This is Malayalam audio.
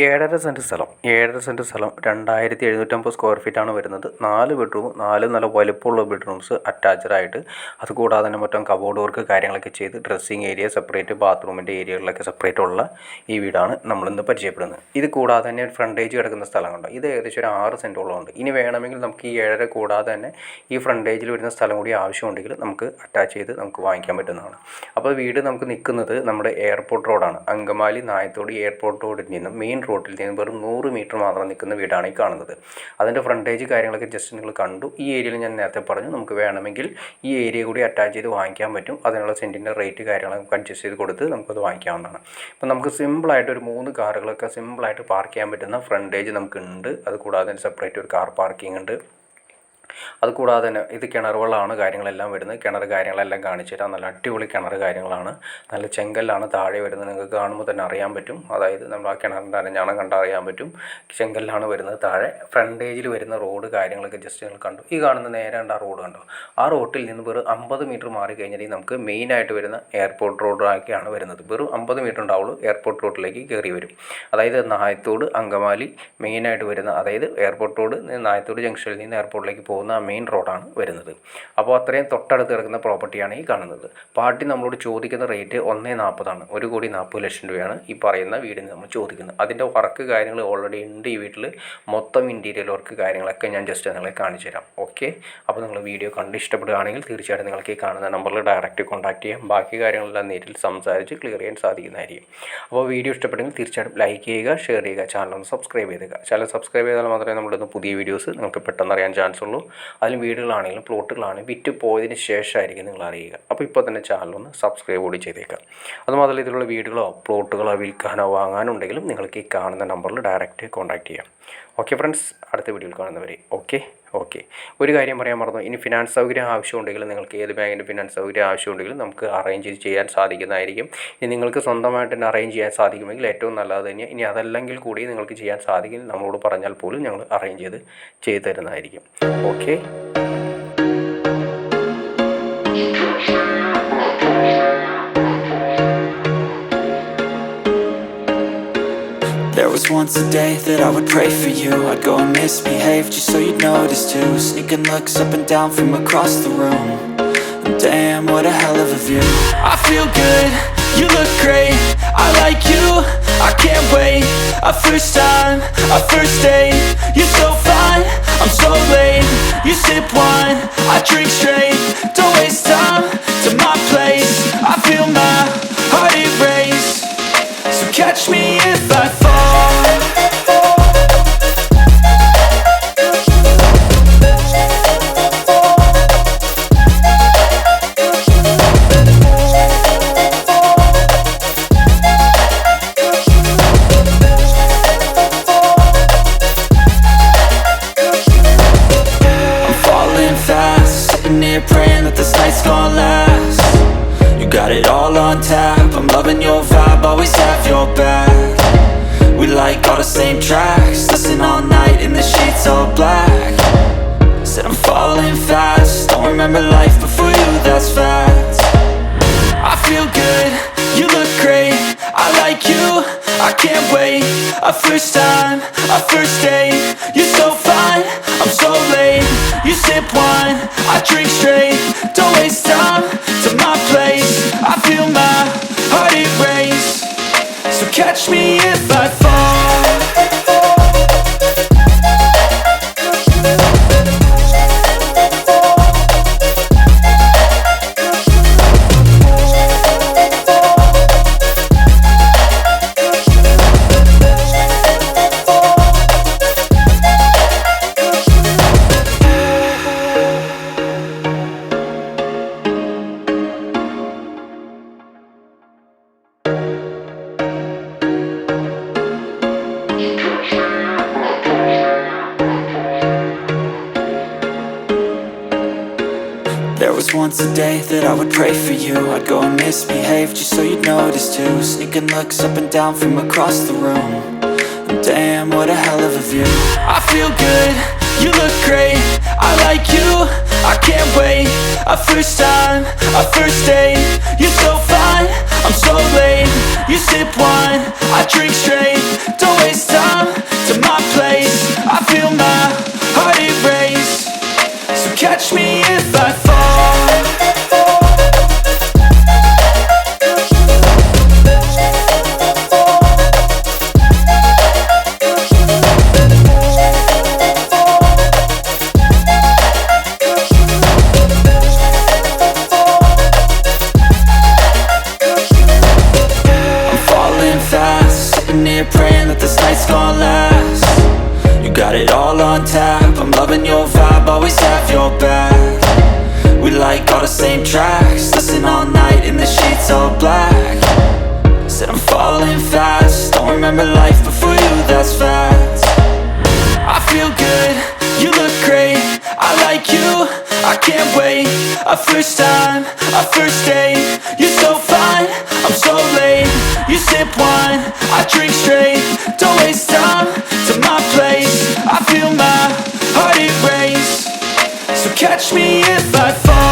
ഏഴര സെൻറ്റ് സ്ഥലം 2750 സ്ക്വയർ ഫീറ്റാണ് വരുന്നത്. 4 ബെഡ്റൂം, 4 നല്ല വലുപ്പമുള്ള ബെഡ്റൂംസ് അറ്റാച്ച്ഡായിട്ട്, അതുകൂടാതെ തന്നെ മൊത്തം കബോർഡ് വർക്ക് കാര്യങ്ങളൊക്കെ ചെയ്ത് ഡ്രസ്സിങ് ഏരിയ സെപ്പറേറ്റ്, ബാത്റൂമിൻ്റെ ഏരിയകളിലൊക്കെ സെപ്പറേറ്റ് ഉള്ള ഈ വീടാണ് നമ്മളിന്ന് പരിചയപ്പെടുന്നത്. ഇത് കൂടാതെ തന്നെ ഫ്രണ്ടേജ് കിടക്കുന്ന സ്ഥലമുണ്ട്. ഇത് ഏകദേശം ഒരു 6 സെൻറ്റോളം ഉണ്ട്. ഇനി വേണമെങ്കിൽ നമുക്ക് ഈ 7 കൂടാതെ തന്നെ ഈ ഫ്രണ്ടേജിൽ വരുന്ന സ്ഥലം കൂടി ആവശ്യമുണ്ടെങ്കിൽ നമുക്ക് അറ്റാച്ച് ചെയ്ത് നമുക്ക് വാങ്ങിക്കാൻ പറ്റുന്നതാണ്. അപ്പോൾ വീട് നമുക്ക് നിൽക്കുന്നത് നമ്മുടെ എയർപോർട്ട് റോഡാണ്. അങ്കമാലി നായത്തോട് എയർപോർട്ട് റോഡിൽ നിന്നും മെയിൻ റോഡിൽ നിന്ന് വെറും 100 മീറ്റർ മാത്രം നിൽക്കുന്ന വീടാണ് ഈ കാണുന്നത്. അതിൻ്റെ ഫ്രണ്ടേജ് കാര്യങ്ങളൊക്കെ ജസ്റ്റ് നിങ്ങൾ കണ്ടു. ഈ ഏരിയയിൽ ഞാൻ നേരത്തെ പറഞ്ഞു നമുക്ക് വേണമെങ്കിൽ ഈ ഏരിയ കൂടി അറ്റാച്ച് ചെയ്ത് വാങ്ങിക്കാൻ പറ്റും. അതിനുള്ള സെൻറ്റിൻ്റെ റേറ്റ് കാര്യങ്ങളൊക്കെ അഡ്ജസ്റ്റ് ചെയ്ത് കൊടുത്ത് നമുക്കത് വാങ്ങിക്കാവുന്നതാണ്. അപ്പോൾ നമുക്ക് സിമ്പിളായിട്ട് ഒരു 3 കാറുകളൊക്കെ സിമ്പിളായിട്ട് പാർക്ക് ചെയ്യാൻ പറ്റുന്ന ഫ്രണ്ടേജ് നമുക്കുണ്ട്. അതുകൂടാതെ സെപ്പറേറ്റ് ഒരു കാർ പാർക്കിംഗ് ഉണ്ട്. അതുകൂടാതെ തന്നെ ഇത് കിണർ വെള്ളമാണ് കാര്യങ്ങളെല്ലാം വരുന്നത്. കിണർ കാര്യങ്ങളെല്ലാം കാണിച്ചു തരാം. നല്ല അടിപൊളി കിണർ കാര്യങ്ങളാണ്. നല്ല ചെങ്കല്ലാണ് താഴെ വരുന്നത്. നിങ്ങൾക്ക് കാണുമ്പോൾ തന്നെ അറിയാൻ പറ്റും. അതായത് നമ്മൾ ആ കിണറിൻ്റെ അരഞ്ഞാണം കണ്ടാൽ അറിയാൻ പറ്റും. ചെങ്കല്ലാണ് വരുന്നത്. താഴെ ഫ്രണ്ടേജിൽ വരുന്ന റോഡ് കാര്യങ്ങളൊക്കെ ജസ്റ്റ് നിങ്ങൾ കണ്ടു. ഈ കാണുന്ന നേരെ കണ്ട ആ റോഡ് കണ്ടോ? ആ റോഡിൽ നിന്ന് വെറും 50 മീറ്റർ മാറി കഴിഞ്ഞാൽ നമുക്ക് മെയിനായിട്ട് വരുന്ന എയർപോർട്ട് റോഡാക്കിയാണ് വരുന്നത്. വെറും 50 മീറ്റർ ഉണ്ടാവുള്ളൂ എയർപോർട്ട് റോഡിലേക്ക് കയറി വരും. അതായത് നായത്തോട് അങ്കമാലി മെയിനായിട്ട് വരുന്ന, അതായത് എയർപോർട്ട് റോഡ് നായത്തോട് ജംഗ്ഷനിൽ നിന്ന് എയർപോർട്ടിലേക്ക് പോകുന്ന മെയിൻ റോഡാണ് വരുന്നത്. അപ്പോൾ അത്രയും തൊട്ടടുത്ത് കിടക്കുന്ന പ്രോപ്പർട്ടിയാണ് ഈ കാണുന്നത്. പാർട്ടി നമ്മളോട് ചോദിക്കുന്ന റേറ്റ് 1,40 1,40,00,000 രൂപയാണ് ഈ പറയുന്ന വീടിന് നമ്മൾ ചോദിക്കുന്നത്. അതിൻ്റെ വർക്ക് കാര്യങ്ങൾ ഓൾറെഡി ഉണ്ട് ഈ വീട്ടിൽ. മൊത്തം ഇൻറ്റീരിയൽ വർക്ക് കാര്യങ്ങളൊക്കെ ഞാൻ ജസ്റ്റ് നിങ്ങളെ കാണിച്ചു തരാം. ഓക്കെ, അപ്പോൾ നിങ്ങൾ വീഡിയോ കണ്ട് ഇഷ്ടപ്പെടുകയാണെങ്കിൽ തീർച്ചയായിട്ടും നിങ്ങൾക്ക് ഈ കാണുന്ന നമ്പറിൽ ഡയറക്റ്റ് കോൺടാക്ട് ചെയ്യാം. ബാക്കി കാര്യങ്ങളെല്ലാം നേരിൽ സംസാരിച്ച് ക്ലിയർ ചെയ്യാൻ സാധിക്കുന്നതായിരിക്കും. അപ്പോൾ വീഡിയോ ഇഷ്ടപ്പെട്ടെങ്കിൽ തീർച്ചയായിട്ടും ലൈക്ക് ചെയ്യുക, ഷെയർ ചെയ്യുക, ചാനൽ ഒന്ന് സബ്സ്ക്രൈബ് ചെയ്തേക്കുക. ചാനൽ സബ്സ്ക്രൈബ് ചെയ്താൽ മാത്രമേ നമ്മളിന്ന് പുതിയ വീഡിയോസ് നിങ്ങൾക്ക് പെട്ടെന്ന് അറിയാൻ ചാൻസ് ഉള്ളൂ. അതിലും വീടുകളാണെങ്കിലും പ്ലോട്ടുകളാണെങ്കിലും വിറ്റ് പോയതിന് ശേഷമായിരിക്കും നിങ്ങൾ അറിയുക. അപ്പോൾ ഇപ്പോൾ തന്നെ ചാനലൊന്ന് സബ്സ്ക്രൈബ് കൂടി ചെയ്തേക്കാം. അതുമാത്രമല്ല ഇതിലുള്ള വീടുകളോ പ്ലോട്ടുകളോ വിൽക്കാനോ വാങ്ങാനുണ്ടെങ്കിലും നിങ്ങൾക്ക് ഈ കാണുന്ന നമ്പറിൽ ഡയറക്റ്റ് കോൺടാക്ട് ചെയ്യാം. ഓക്കെ ഫ്രണ്ട്സ്, അടുത്ത വീഡിയോയിൽ കാണുന്നവരെ ഓക്കെ. ഒരു കാര്യം പറയാൻ മറന്നു. ഇനി ഫിനാൻസ് സൗകര്യം ആവശ്യമുണ്ടെങ്കിൽ, നിങ്ങൾക്ക് ഏത് ബാങ്കിൻ്റെ ഫിനാൻസ് സൗകര്യം ആവശ്യമുണ്ടെങ്കിലും നമുക്ക് അറേഞ്ച് ചെയ്യാൻ സാധിക്കുന്നതായിരിക്കും. ഇനി നിങ്ങൾക്ക് സ്വന്തമായിട്ട് തന്നെ അറേഞ്ച് ചെയ്യാൻ സാധിക്കുമെങ്കിൽ ഏറ്റവും നല്ലത് തന്നെയാണ്. ഇനി അതല്ലെങ്കിൽ കൂടി നിങ്ങൾക്ക് ചെയ്യാൻ സാധിക്കും, നമ്മളോട് പറഞ്ഞാൽ പോലും ഞങ്ങൾ അറേഞ്ച് ചെയ്ത് തരുന്നതായിരിക്കും. Okay. There was once a day that I would pray for you. I'd go and misbehave just so you'd notice too. Sneaking looks up and down from across the room. And damn, what a hell of a view. I feel good, you look great, I like you, I can't wait. A first time, a first date. You're so fine, I'm so late. You sip wine, I drink straight. Don't waste time to my place. I feel my heart erase. So catch me if I fall. Praying that this night's gonna last. You got it all on tap, I'm loving your vibe, always have your back. We like all the same tracks, listen all night in the sheets all black. Said I'm falling fast, don't remember life before you, that's fact. I feel good, you look great, I like you, I can't wait. A first time, a first date. You're so fine, I'm so late. You sip wine, I drink straight. Don't waste time to my place. I feel my heart erase. So catch me if I fall. There was once a day that I would pray for you. I'd go and misbehave just so you'd notice too. Sneaking looks up and down from across the room. And damn, what a hell of a view. I feel good, you look great, I like you, I can't wait. A first time, a first date. You're so fine, I'm so late. You sip wine, I drink straight. Don't waste catch me if I fall. Sitting here praying that this night's gonna last. You got it all on tap, I'm loving your vibe, always have your back. We like all the same tracks, listen all night in the sheets all black. Said I'm falling fast, don't remember life before you, that's fact. I feel good, you look great, I like you, I can't wait. A first time, a first date, you're so fine, I'm so late. You sip wine, I drink straight, don't waste time to my place. I feel my heart erase, so catch me if I fall.